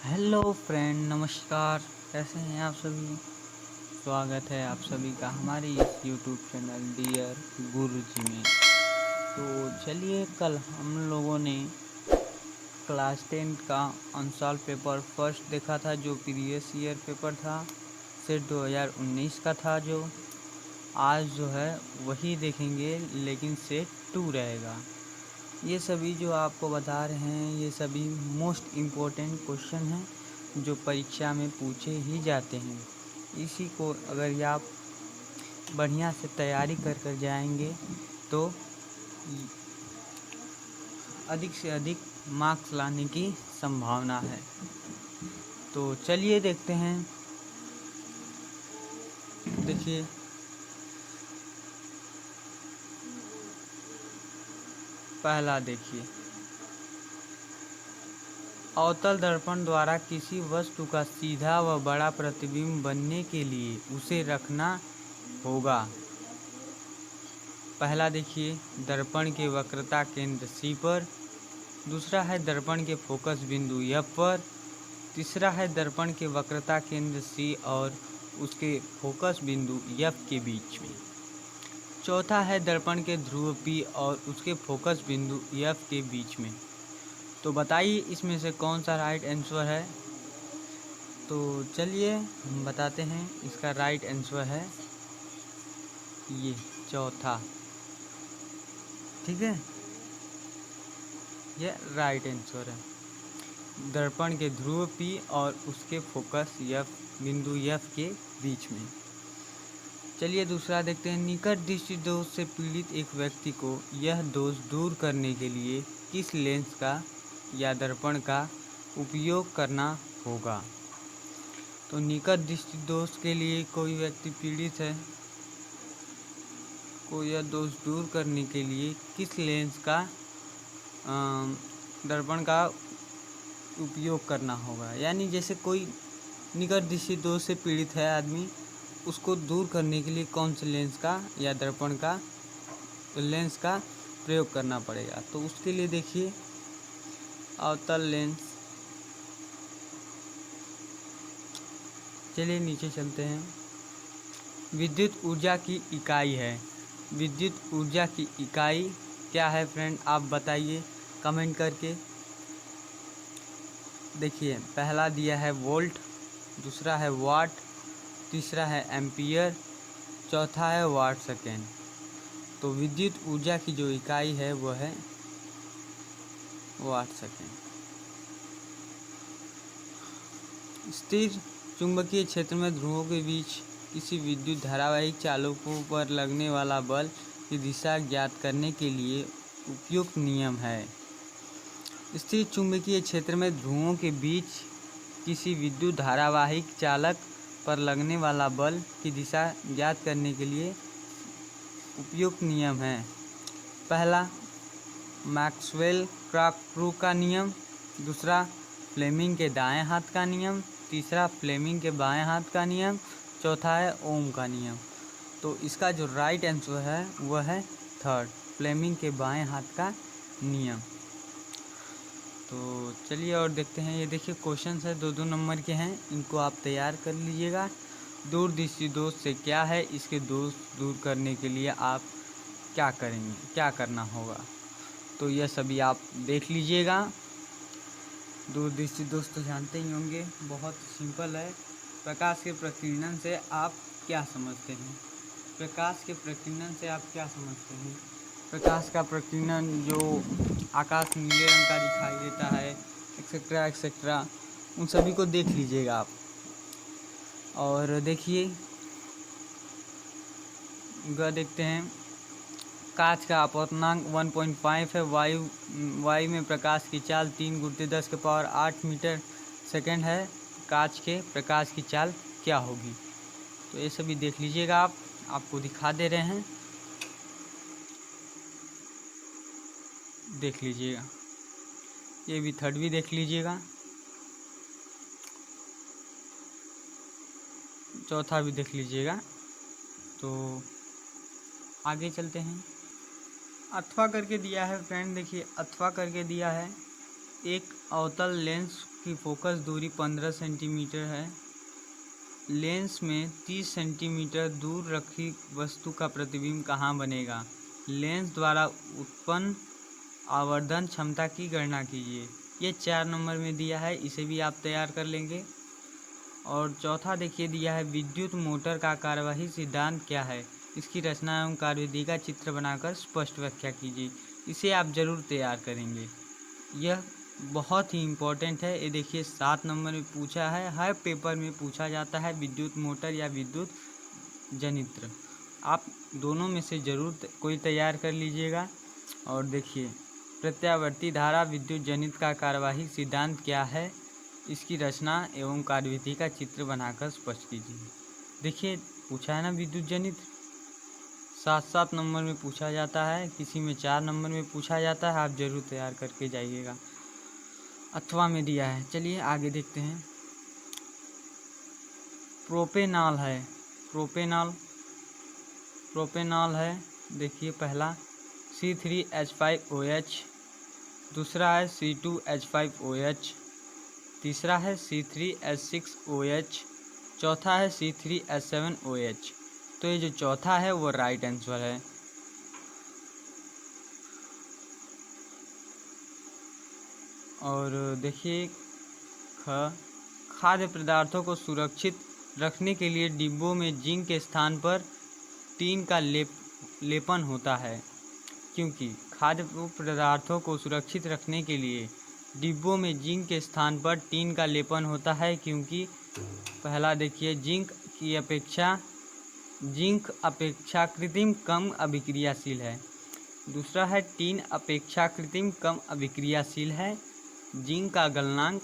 Hello friend, नमस्कार। कैसे हैं आप सभी? स्वागत है आप सभी का हमारे इस यूट्यूब चैनल डियर गुरुजी में। तो चलिए, कल हम लोगों ने क्लास 10 का अनसॉल्व पेपर फर्स्ट देखा था, जो प्रीवियस ईयर पेपर था, सेट 2019 का था। जो आज जो है वही देखेंगे, लेकिन सेट 2 रहेगा। ये सभी जो आपको बता रहे हैं, ये सभी मोस्ट इम्पोर्टेंट क्वेश्चन हैं जो परीक्षा में पूछे ही जाते हैं। इसी को अगर आप बढ़िया से तैयारी कर कर जाएंगे तो अधिक से अधिक मार्क्स लाने की संभावना है। तो चलिए देखते हैं। देखिए, पहला देखिए, अवतल दर्पण द्वारा किसी वस्तु का सीधा व बड़ा प्रतिबिंब बनने के लिए उसे रखना होगा। पहला देखिए, दर्पण के वक्रता केंद्र C पर। दूसरा है दर्पण के फोकस बिंदु F पर। तीसरा है दर्पण के वक्रता केंद्र C और उसके फोकस बिंदु F के बीच में। चौथा है दर्पण के ध्रुव P और उसके फोकस बिंदु F के बीच में। तो बताइए इसमें से कौन सा राइट आंसर है? तो चलिए हम बताते हैं। इसका राइट आंसर है ये चौथा। ठीक है, ये राइट आंसर है। दर्पण के ध्रुव P और उसके फोकस F बिंदु F के बीच में। चलिए दूसरा देखते हैं। निकट दृष्टि दोष से पीड़ित एक व्यक्ति को यह दोष दूर करने के लिए किस लेंस का या दर्पण का उपयोग करना होगा? तो निकट दृष्टि दोष के लिए कोई व्यक्ति पीड़ित है, को यह दोष दूर करने के लिए किस लेंस का दर्पण का उपयोग करना होगा? यानी जैसे कोई निकट दृष्टि दोष से पीड़ित है आदमी, उसको दूर करने के लिए कौन से लेंस का या दर्पण का लेंस का प्रयोग करना पड़ेगा? तो उसके लिए देखिए, अवतल लेंस। चलिए नीचे चलते हैं। विद्युत ऊर्जा की इकाई है। विद्युत ऊर्जा की इकाई क्या है फ्रेंड? आप बताइए कमेंट करके। देखिए, पहला दिया है वोल्ट, दूसरा है वाट, तीसरा है एम्पियर, चौथा है वाट सेकेंड। तो विद्युत ऊर्जा की जो इकाई है वह है वाट सेकेंड। स्थिर चुंबकीय क्षेत्र में ध्रुवों के बीच किसी विद्युत धारावाहिक चालकों पर लगने वाला बल की दिशा ज्ञात करने के लिए उपयुक्त नियम है। स्थिर चुंबकीय क्षेत्र में ध्रुवों के बीच किसी विद्युत धारावाहिक चालक पर लगने वाला बल की दिशा ज्ञात करने के लिए उपयुक्त नियम है। पहला मैक्सवेल क्रू का नियम, दूसरा फ्लेमिंग के दाएं हाथ का नियम, तीसरा फ्लेमिंग के बाएं हाथ का नियम, चौथा है ओम का नियम। तो इसका जो राइट आंसर है वह है थर्ड, फ्लेमिंग के बाएं हाथ का नियम। तो चलिए और देखते हैं। ये देखिए क्वेश्चन है, 2-2 नंबर के हैं, इनको आप तैयार कर लीजिएगा। दूरदृष्टि दोष से क्या है, इसके दोष दूर करने के लिए आप क्या करेंगे, क्या करना होगा? तो यह सभी आप देख लीजिएगा। दूरदृष्टि दोष तो जानते ही होंगे, बहुत सिंपल है। प्रकाश के प्रकीर्णन से आप क्या समझते हैं? प्रकाश के प्रकीर्णन से आप क्या समझते हैं? प्रकाश का प्रकीर्णन जो आकाश नीले रंग का दिखाई देता है, एक्सेट्रा एक्सेट्रा, उन सभी को देख लीजिएगा आप। और देखिए देखते हैं। कांच का अपवर्तनांक 1.5 है। वायु में प्रकाश की चाल 3 × 10⁸ मीटर सेकेंड है। कांच के प्रकाश की चाल क्या होगी? तो ये सभी देख लीजिएगा आप, आपको दिखा दे रहे हैं, देख लीजिएगा। ये भी थर्ड भी देख लीजिएगा, चौथा भी देख लीजिएगा। तो आगे चलते हैं। अथवा करके दिया है फ्रेंड, देखिए अथवा करके दिया है। एक अवतल लेंस की फोकस दूरी 15 सेंटीमीटर है। लेंस में 30 सेंटीमीटर दूर रखी वस्तु का प्रतिबिंब कहाँ बनेगा? लेंस द्वारा उत्पन्न आवर्धन क्षमता की गणना कीजिए। ये 4 नंबर में दिया है, इसे भी आप तैयार कर लेंगे। और चौथा देखिए दिया है विद्युत मोटर का कार्यवाही सिद्धांत क्या है? इसकी रचना एवं कार्यविधि का चित्र बनाकर स्पष्ट व्याख्या कीजिए। इसे आप जरूर तैयार करेंगे, यह बहुत ही इम्पोर्टेंट है। ये देखिए 7 नंबर में पूछा है, हर पेपर में पूछा जाता है विद्युत मोटर या विद्युत जनित्र। आप दोनों में से जरूर कोई तैयार कर लीजिएगा। और देखिए प्रत्यावर्ती धारा विद्युत जनित्र का कार्यवाही सिद्धांत क्या है? इसकी रचना एवं कार्यविधि का चित्र बनाकर स्पष्ट कीजिए। देखिए पूछा है ना विद्युत जनित्र, 7-7 नंबर में पूछा जाता है, किसी में 4 नंबर में पूछा जाता है। आप जरूर तैयार करके जाइएगा, अथवा में दिया है। चलिए आगे देखते हैं। प्रोपेनॉल है, प्रोपेनॉल है। देखिए पहला C3H5OH, दूसरा है C2H5OH, तीसरा है C3H6OH, चौथा है C3H7OH। तो ये जो चौथा है वो राइट आंसर है। और देखिए खाद्य पदार्थों को सुरक्षित रखने के लिए डिब्बों में जिंक के स्थान पर टीन का लेपन होता है, क्योंकि खाद्य पदार्थों को सुरक्षित रखने के लिए डिब्बों में जिंक के स्थान पर टीन का लेपन होता है, क्योंकि पहला देखिए जिंक अपेक्षाकृत कम अभिक्रियाशील है। दूसरा है टीन अपेक्षाकृत कम अभिक्रियाशील है। जिंक का गलनांक,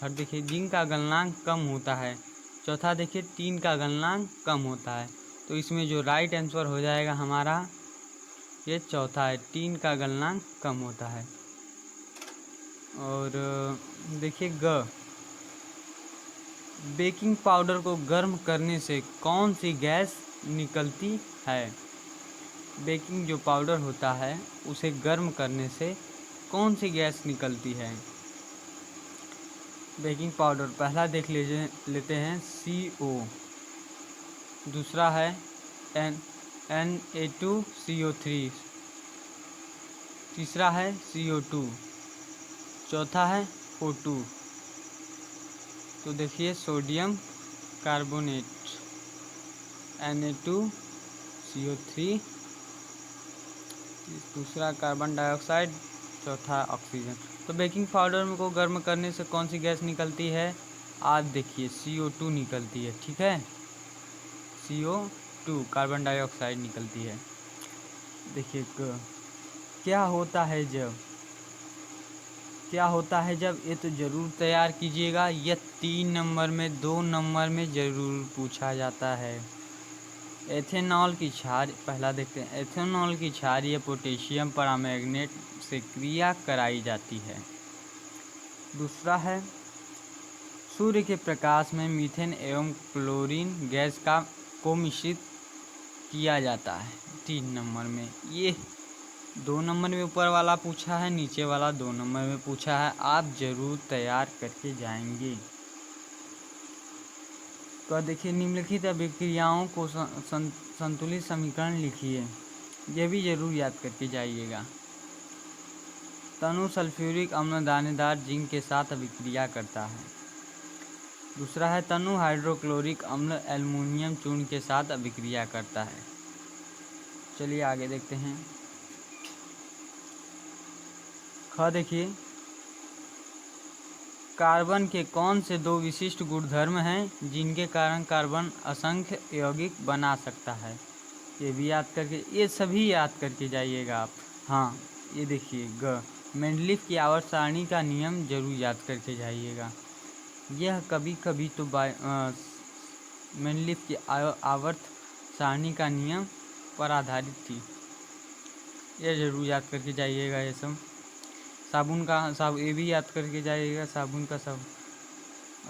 थर्ड देखिए जिंक का गलनांक कम होता है। चौथा देखिए टीन का गलनांक कम होता है। तो इसमें जो राइट आंसर हो जाएगा हमारा ये चौथा है, टीन का गलनांक कम होता है। और देखिए बेकिंग पाउडर को गर्म करने से कौन सी गैस निकलती है? बेकिंग जो पाउडर होता है उसे गर्म करने से कौन सी गैस निकलती है? बेकिंग पाउडर पहला देख लेते हैं CO, दूसरा है Na2CO3, तीसरा है CO2, चौथा है O2। तो देखिए सोडियम कार्बोनेट, Na2CO3, दूसरा कार्बन डाइऑक्साइड, चौथा ऑक्सीजन। तो बेकिंग पाउडर को गर्म करने से कौन सी गैस निकलती है? आज देखिए CO2 निकलती है, ठीक है, CO2 कार्बन डाइऑक्साइड निकलती है। देखिए क्या होता है जब ये तो ज़रूर तैयार कीजिएगा। यह 3 नंबर में 2 नंबर में ज़रूर पूछा जाता है। एथेनॉल की क्षार, पहला देखते हैं, एथेनॉल की क्षारीय पोटेशियम परमैंगनेट से क्रिया कराई जाती है। दूसरा है सूर्य के प्रकाश में मीथेन एवं क्लोरीन गैस को मिश्रित किया जाता है। 3 नंबर में, ये 2 नंबर में ऊपर वाला पूछा है, नीचे वाला 2 नंबर में पूछा है। आप जरूर तैयार करके जाएंगे। तो देखिए निम्नलिखित अभिक्रियाओं को संतुलित समीकरण लिखिए, यह भी जरूर याद करके जाइएगा। तनु सल्फ्यूरिक अम्ल दानेदार जिंक के साथ अभिक्रिया करता है। दूसरा है तनु हाइड्रोक्लोरिक अम्ल एल्युमिनियम चूर्ण के साथ अभिक्रिया करता है। चलिए आगे देखते हैं। देखिए कार्बन के कौन से 2 विशिष्ट गुणधर्म हैं जिनके कारण कार्बन असंख्य यौगिक बना सकता है? ये भी याद करके, ये सभी याद करके जाइएगा आप। हाँ ये देखिए मेंडलीफ की आवर्त सारणी का नियम जरूर याद करके जाइएगा। यह कभी कभी तो मेंडलीफ की आवर्त सारणी का नियम पर आधारित थी, यह जरूर याद करके जाइएगा। ये सब साबुन ये भी याद करके जाइएगा, साबुन का सब।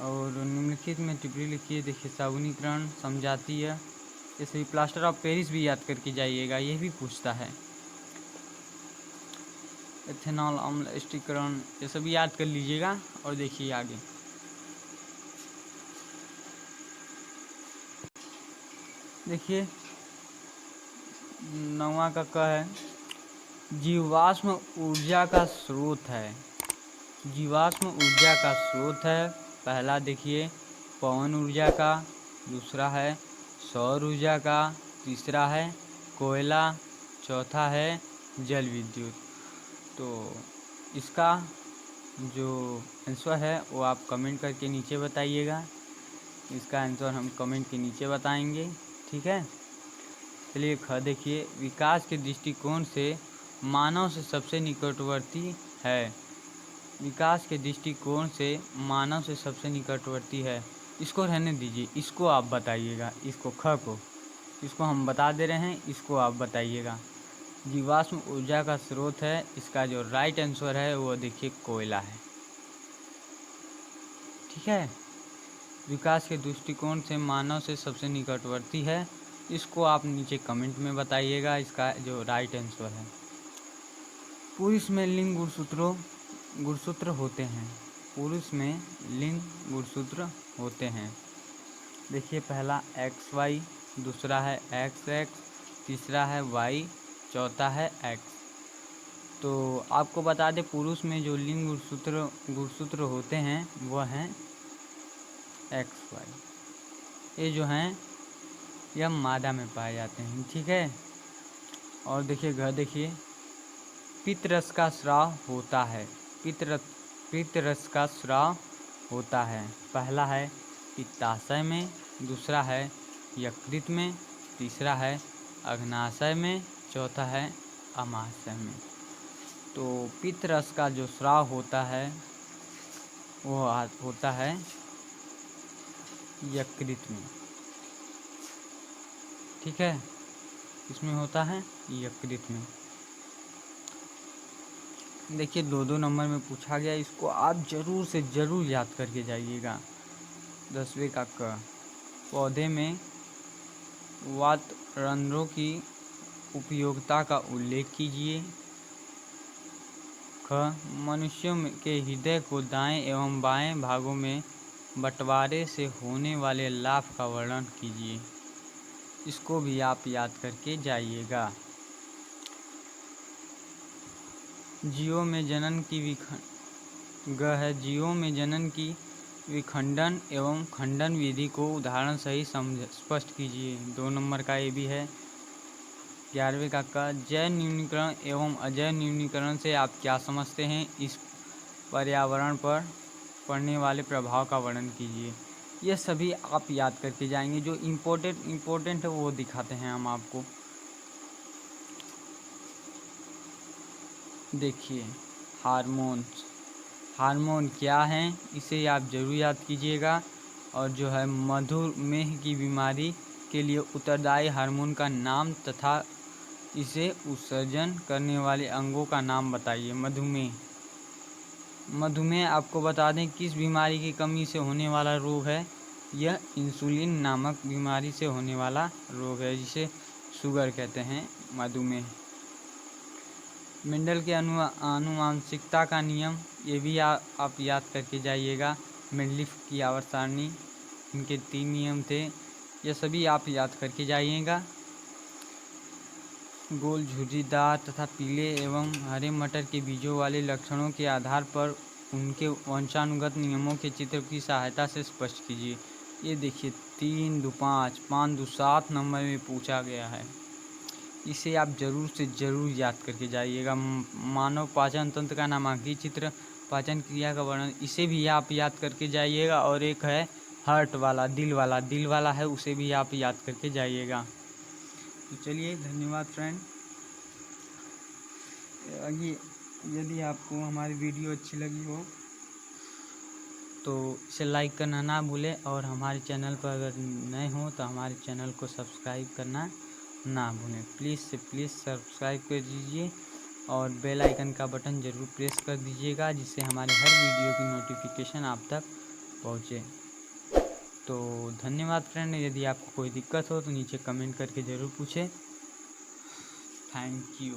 और निम्नलिखित में टिप्पणी लिखिए। देखिए साबुनीकरण समझाती है, ये सभी। प्लास्टर ऑफ पेरिस भी याद करके जाइएगा, यह भी पूछता है। एथेनॉल अम्ल स्टिकरण, ये सब याद कर लीजिएगा। और देखिए आगे, देखिए 9वां का क है, जीवाश्म ऊर्जा का स्रोत है। जीवाश्म ऊर्जा का स्रोत है, पहला देखिए पवन ऊर्जा का, दूसरा है सौर ऊर्जा का, तीसरा है कोयला, चौथा है जल विद्युत। तो इसका जो आंसर है वो आप कमेंट करके नीचे बताइएगा। इसका आंसर हम कमेंट के नीचे बताएंगे, ठीक है। चलिए ख देखिए, विकास के दृष्टिकोण से मानव से सबसे निकटवर्ती है। विकास के दृष्टिकोण से मानव से सबसे निकटवर्ती है, इसको रहने दीजिए, इसको आप बताइएगा। इसको ख को, इसको हम बता दे रहे हैं, इसको आप बताइएगा। जीवाश्म ऊर्जा का स्रोत है, इसका जो राइट आंसर है वो देखिए कोयला है, ठीक है। विकास के दृष्टिकोण से मानव से सबसे निकटवर्ती है, इसको आप नीचे कमेंट में बताइएगा, इसका जो राइट आंसर है। पुरुष में लिंग गुणसूत्र होते हैं। पुरुष में लिंग गुणसूत्र होते हैं। देखिए पहला XY, दूसरा है XX, तीसरा है Y, चौथा है X। तो आपको बता दें, पुरुष में जो लिंग गुणसूत्र होते हैं वह हैं XY। ये जो हैं यह मादा में पाए जाते हैं, ठीक है। और देखिए घ देखिए, पितरस का स्राव होता है। पितरस का स्राव होता है, पहला है पित्ताशय में, दूसरा है यकृत में, तीसरा है अग्नाशय में, चौथा है अमाशय में। तो पित्तरस का जो स्राव होता है वो होता है यकृत में, ठीक है। इसमें होता है यकृत में। देखिए 2-2 नंबर में पूछा गया, इसको आप जरूर से जरूर याद करके जाइएगा। 10वें का क, पौधे में वातरंध्रों की उपयोगिता का उल्लेख कीजिए। ख, मनुष्यों के हृदय को दाएं एवं बाएं भागों में बंटवारे से होने वाले लाभ का वर्णन कीजिए। इसको भी आप याद करके जाइएगा। जीवों में जनन की ग है, जीवों में जनन की विखंडन एवं खंडन विधि को उदाहरण सही स्पष्ट कीजिए। 2 नंबर का ये भी है। 11वें का जैव न्यूनीकरण एवं अजैव न्यूनीकरण से आप क्या समझते हैं? इस पर्यावरण पर पड़ने वाले प्रभाव का वर्णन कीजिए। ये सभी आप याद करके जाएंगे। जो इम्पोर्टेंट है वो दिखाते हैं हम आपको। देखिए हार्मोन क्या हैं, इसे आप जरूर याद कीजिएगा। और जो है मधुमेह की बीमारी के लिए उत्तरदायी हार्मोन का नाम तथा इसे उत्सर्जन करने वाले अंगों का नाम बताइए। मधुमेह आपको बता दें किस बीमारी की कमी से होने वाला रोग है। यह इंसुलिन नामक बीमारी से होने वाला रोग है, जिसे शुगर कहते हैं, मधुमेह। मेंडल के आनुवांशिकता का नियम, ये भी आप याद करके जाइएगा। मेंडलीफ की आवर्त सारणी, इनके 3 नियम थे, ये सभी आप याद करके जाइएगा। गोल झुर्रीदार तथा पीले एवं हरे मटर के बीजों वाले लक्षणों के आधार पर उनके वंशानुगत नियमों के चित्र की सहायता से स्पष्ट कीजिए। ये देखिए 3, 2, 5, 5, 2, 7 नंबर में पूछा गया है। इसे आप जरूर से जरूर याद करके जाइएगा। मानव पाचन तंत्र का नामांकित चित्र, पाचन क्रिया का वर्णन, इसे भी आप याद करके जाइएगा। और एक है हार्ट वाला, दिल वाला है, उसे भी आप याद करके जाइएगा। तो चलिए, धन्यवाद फ्रेंड। यदि आपको हमारी वीडियो अच्छी लगी हो तो इसे लाइक करना ना भूलें, और हमारे चैनल पर अगर नए हो तो हमारे चैनल को सब्सक्राइब करना ना भूलें। प्लीज़ से प्लीज़ सब्सक्राइब कर दीजिए और बेल आइकन का बटन ज़रूर प्रेस कर दीजिएगा, जिससे हमारे हर वीडियो की नोटिफिकेशन आप तक पहुँचे। तो धन्यवाद फ्रेंड। यदि आपको कोई दिक्कत हो तो नीचे कमेंट करके ज़रूर पूछें। Thank you.